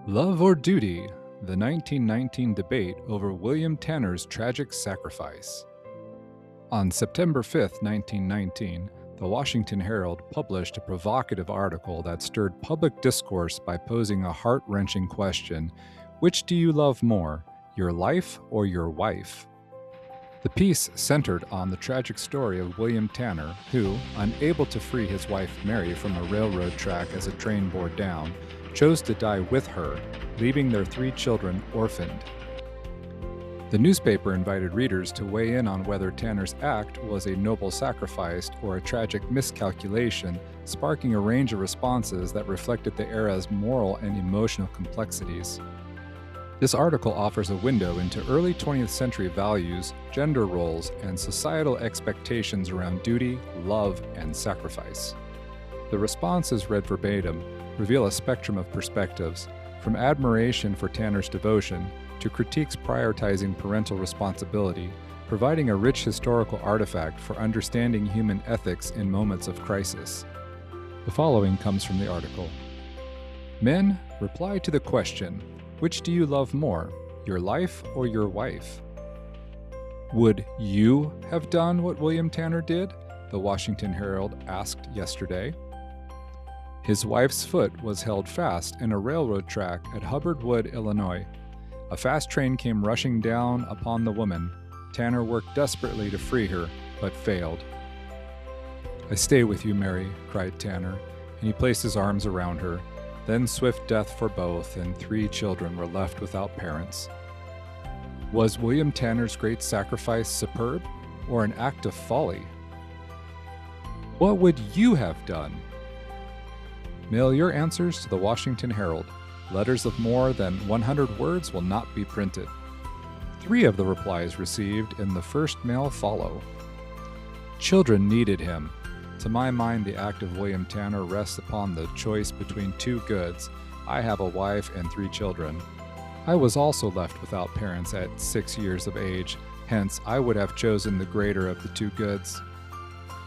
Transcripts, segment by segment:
Love or Duty? The 1919 debate over William Tanner's tragic sacrifice. On September 5, 1919, the Washington Herald published a provocative article that stirred public discourse by posing a heart-wrenching question: which do you love more, your life or your wife? The piece centered on the tragic story of William Tanner, who, unable to free his wife Mary from a railroad track as a train bore down, chose to die with her, leaving their 3 children orphaned. The newspaper invited readers to weigh in on whether Tanner's act was a noble sacrifice or a tragic miscalculation, sparking a range of responses that reflected the era's moral and emotional complexities. This article offers a window into early 20th century values, gender roles, and societal expectations around duty, love, and sacrifice. The responses, read verbatim, reveal a spectrum of perspectives, from admiration for Tanner's devotion to critiques prioritizing parental responsibility, providing a rich historical artifact for understanding human ethics in moments of crisis. The following comes from the article. Men, reply to the question, which do you love more, your life or your wife? Would you have done what William Tanner did? The Washington Herald asked yesterday. His wife's foot was held fast in a railroad track at Hubbard Wood, Illinois. A fast train came rushing down upon the woman. Tanner worked desperately to free her, but failed. "I stay with you, Mary," cried Tanner, and he placed his arms around her. Then swift death for both, and 3 children were left without parents. Was William Tanner's great sacrifice superb, or an act of folly? What would you have done? Mail your answers to the Washington Herald. Letters of more than 100 words will not be printed. 3 of the replies received in the first mail follow. Children needed him. To my mind, the act of William Tanner rests upon the choice between 2 goods. I have a wife and 3 children. I was also left without parents at 6 years of age, hence I would have chosen the greater of the 2 goods.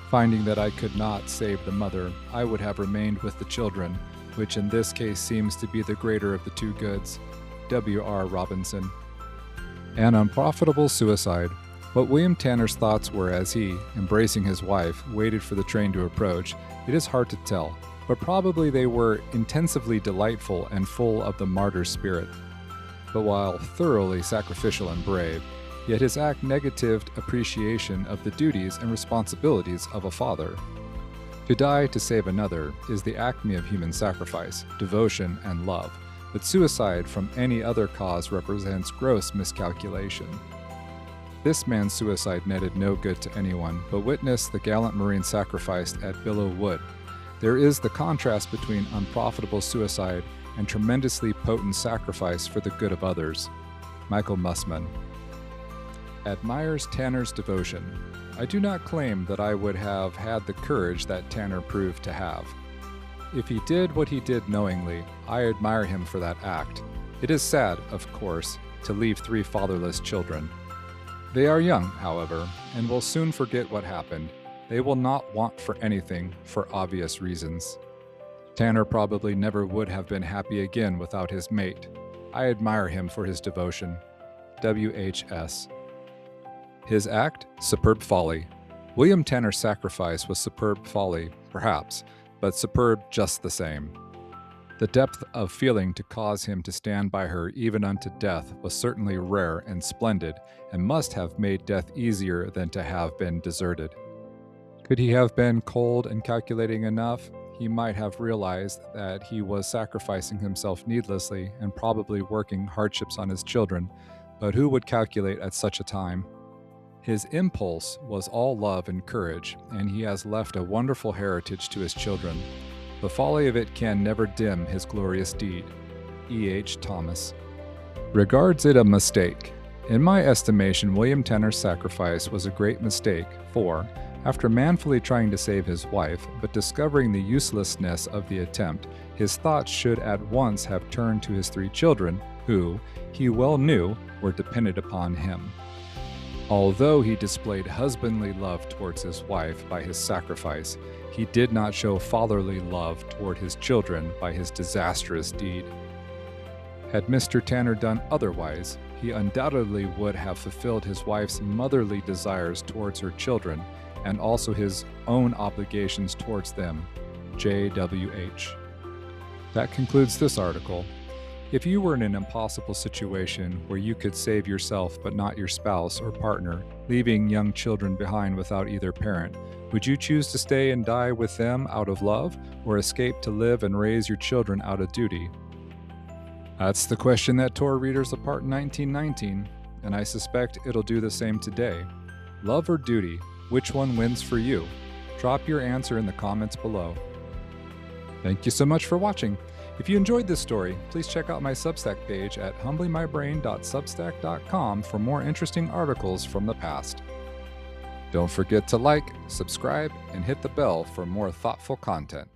Finding that I could not save the mother, I would have remained with the children, which in this case seems to be the greater of the 2 goods. W.R. Robinson. An unprofitable suicide. What William Tanner's thoughts were as he, embracing his wife, waited for the train to approach, it is hard to tell, but probably they were intensively delightful and full of the martyr spirit. But while thoroughly sacrificial and brave, yet his act negatived appreciation of the duties and responsibilities of a father. To die to save another is the acme of human sacrifice, devotion, and love, but suicide from any other cause represents gross miscalculation. This man's suicide netted no good to anyone, but witness the gallant Marine sacrificed at Billow Wood. There is the contrast between unprofitable suicide and tremendously potent sacrifice for the good of others. Michael Mussman. Admires Tanner's devotion. I do not claim that I would have had the courage that Tanner proved to have. If he did what he did knowingly, I admire him for that act. It is sad, of course, to leave 3 fatherless children. They are young, however, and will soon forget what happened. They will not want for anything, for obvious reasons. Tanner probably never would have been happy again without his mate. I admire him for his devotion. W.H.S. His act? Superb folly. William Tanner's sacrifice was superb folly, perhaps, but superb just the same. The depth of feeling to cause him to stand by her even unto death was certainly rare and splendid, and must have made death easier than to have been deserted. Could he have been cold and calculating enough? He might have realized that he was sacrificing himself needlessly and probably working hardships on his children, but who would calculate at such a time? His impulse was all love and courage, and he has left a wonderful heritage to his children. The folly of it can never dim his glorious deed. E.H. Thomas. Regards it a mistake. In my estimation, William Tanner's sacrifice was a great mistake, for, after manfully trying to save his wife, but discovering the uselessness of the attempt, his thoughts should at once have turned to his 3 children, who, he well knew, were dependent upon him. Although he displayed husbandly love towards his wife by his sacrifice, he did not show fatherly love toward his children by his disastrous deed. Had Mr. Tanner done otherwise, he undoubtedly would have fulfilled his wife's motherly desires towards her children and also his own obligations towards them. J.W.H. That concludes this article. If you were in an impossible situation where you could save yourself but not your spouse or partner, leaving young children behind without either parent, would you choose to stay and die with them out of love or escape to live and raise your children out of duty? That's the question that tore readers apart in 1919, and I suspect it'll do the same today. Love or duty? Which one wins for you? Drop your answer in the comments below. Thank you so much for watching. If you enjoyed this story, please check out my Substack page at humblymybrain.substack.com for more interesting articles from the past. Don't forget to like, subscribe, and hit the bell for more thoughtful content.